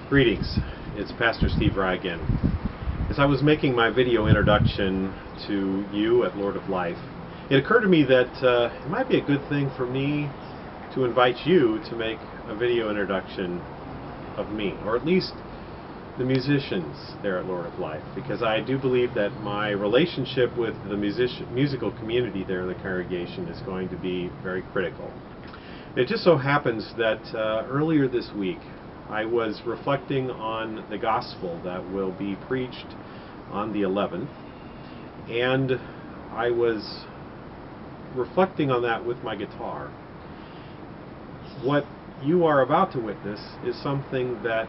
Greetings, it's Pastor Steve Rye again. As I was making my video introduction to you at Lord of Life, it occurred to me that it might be a good thing for me to invite you to make a video introduction of me, or at least the musicians there at Lord of Life, because I do believe that my relationship with the musical community there in the congregation is going to be very critical. It just so happens that earlier this week I was reflecting on the gospel that will be preached on the 11th, and I was reflecting on that with my guitar. What you are about to witness is something that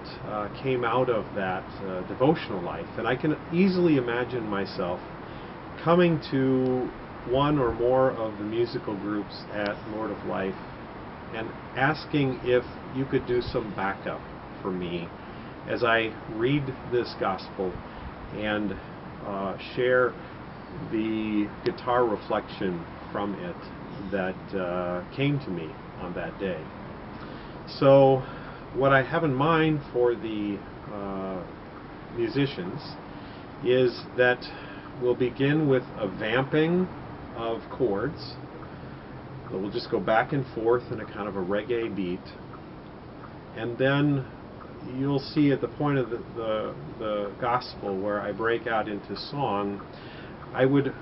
came out of that devotional life, and I can easily imagine myself coming to one or more of the musical groups at Lord of Life and asking if you could do some backup for me as I read this gospel and share the guitar reflection from it that came to me on that day. So what I have in mind for the musicians is that we'll begin with a vamping of chords. We'll just go back and forth in a kind of a reggae beat, and then you'll see at the point of the gospel where I break out into song, I would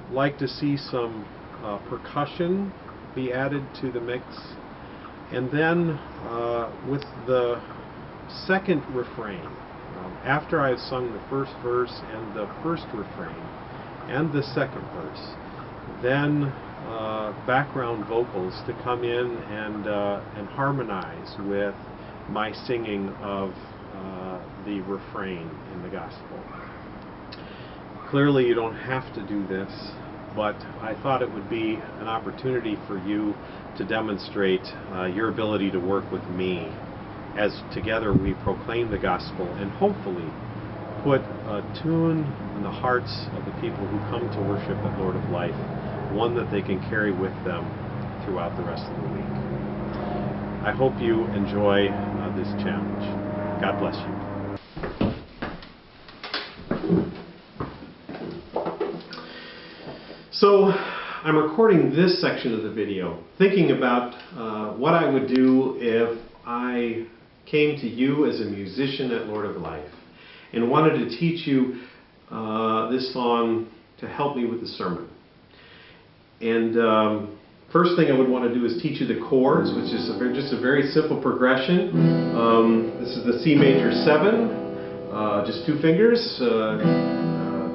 like to see some percussion be added to the mix, and then with the second refrain, after I've sung the first verse and the first refrain and the second verse, then background vocals to come in and harmonize with my singing of the refrain in the gospel. Clearly you don't have to do this, but I thought it would be an opportunity for you to demonstrate your ability to work with me as together we proclaim the gospel and hopefully put a tune in the hearts of the people who come to worship at Lord of Life, one that they can carry with them throughout the rest of the week. I hope you enjoy this challenge. God bless you. So I'm recording this section of the video thinking about what I would do if I came to you as a musician at Lord of Life and wanted to teach you this song to help me with the sermon. And first thing I would want to do is teach you the chords, which is just a very simple progression. This is the C major 7, just 2 fingers.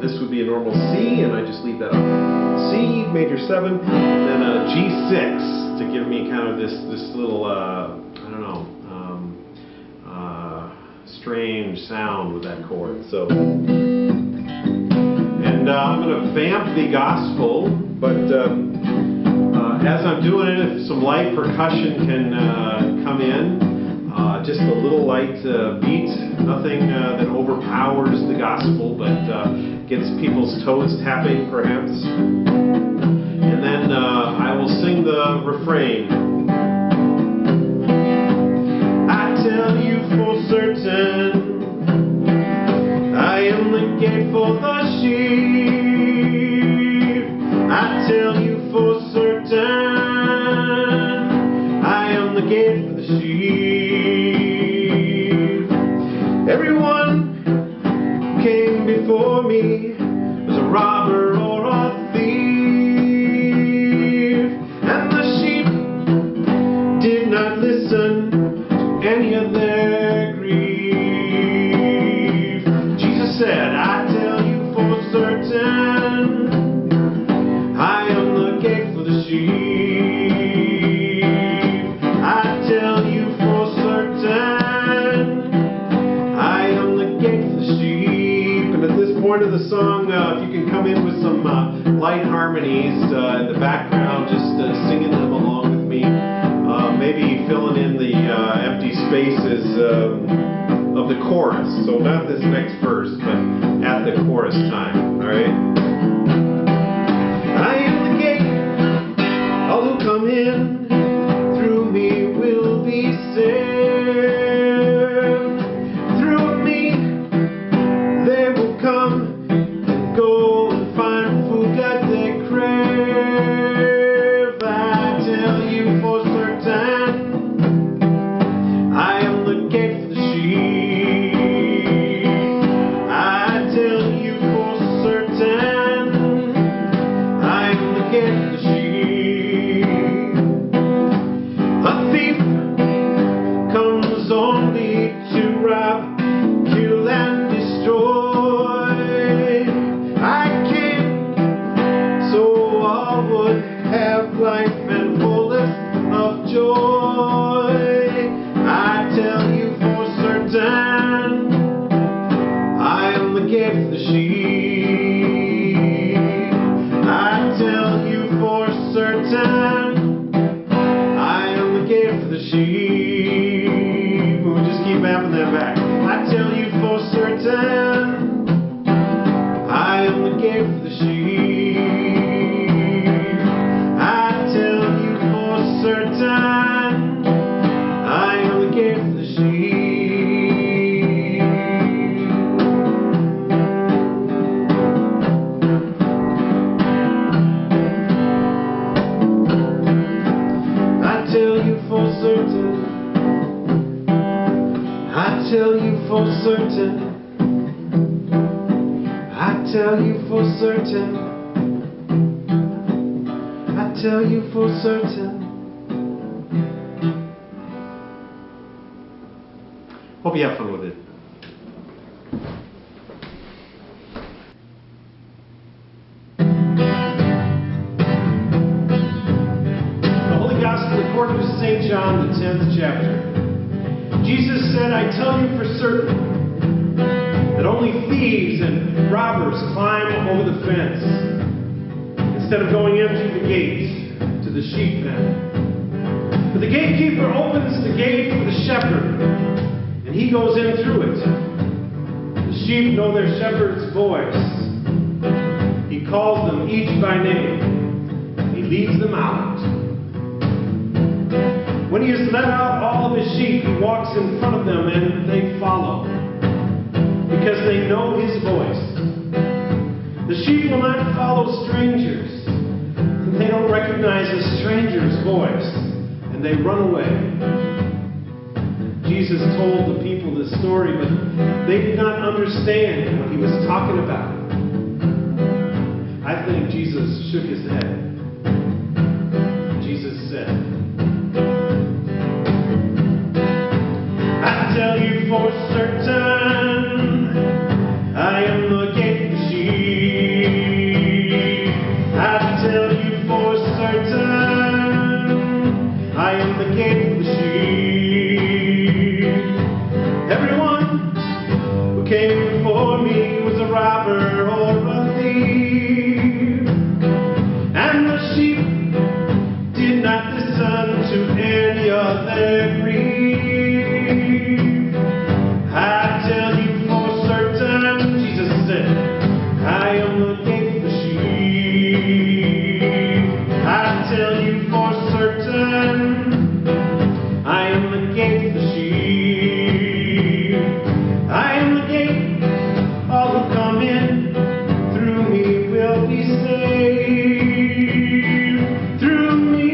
This would be a normal C, and I just leave that off. C major 7, then a G6 to give me kind of this little I don't know, strange sound with that chord. So, and I'm going to vamp the gospel, but as I'm doing it, if some light percussion can come in, just a little light beat, nothing that overpowers the gospel, but gets people's toes tapping perhaps. And then I will sing the refrain. I tell you for certain, I am the gate for the sheep. I tell you for certain, I am the gate for the sheep. Everyone who came before me was a robber or a thief, and the sheep did not listen to any of their grief. Jesus said, I tell you for certain, I am the gate for the sheep. I tell you for certain, I am the gate for the sheep. And at this point of the song, if you can come in with some light harmonies in the background, just singing them along with me, maybe filling in the empty spaces of the chorus. So not this next verse, but at the chorus time. All right. I am the gate. All who come in through me will be saved. I'm back. I tell you for certain, I am the gate for the sheep. I tell you for certain, I am the gate for the sheep. I tell you for certain, I tell you for certain, I tell you for certain, I tell you for certain. Hope you have fun with it. The Holy Gospel according to St. John, the 10th chapter. Jesus said, I tell you for certain that only thieves and robbers climb over the fence instead of going in through the gate to the sheep pen. But the gatekeeper opens the gate for the shepherd, and he goes in through it. The sheep know their shepherd's voice. He calls them each by name. He leads them out. When he has let out all of his sheep, he walks in front of them and they follow, because they know his voice. The sheep will not follow strangers. They don't recognize a stranger's voice, and they run away. Jesus told the people this story, but they did not understand what he was talking about. I think Jesus shook his head. Jesus said, I tell you for certain, I am the gate for the sheep. I tell you for certain, I am the gate for the sheep. Everyone who came before me was a robber or a thief, and the sheep did not listen to any of their grief. I tell you for certain, Jesus said, I am the gate for the sheep. I tell you for certain, I am the gate for the sheep. I am the gate, all who come in through me will be saved. Through me,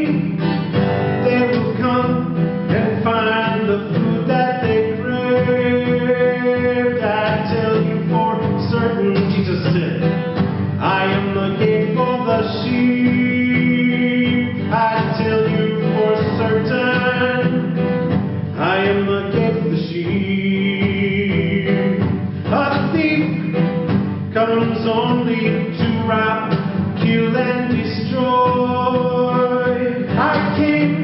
they will come and find the food that they crave. I tell you for certain, Jesus said, I am the gate for the sheep. I tell you for certain, I am the gate for the sheep. A thief comes only to rob, kill, and destroy. I came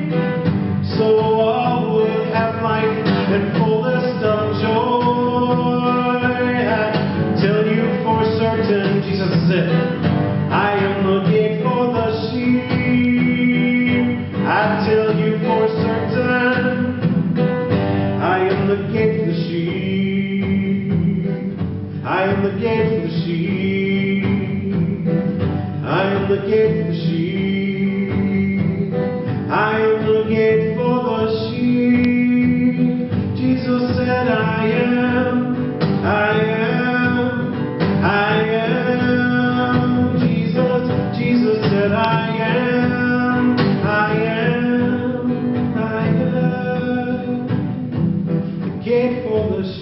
so all would have life and fullest of joy. I tell you for certain, Jesus said, I am the gate for the sheep. I tell you for certain, I am the gate for the sheep. I am the gate for the sheep. I am the gate for the sheep. I am the gate for the sheep. Jesus said, I am, I am, I am. Jesus said, I am, I am, I am. The gate for the sheep.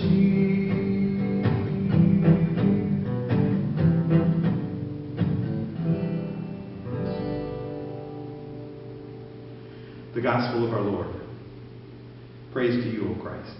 The Gospel of our Lord. Praise to you, O Christ.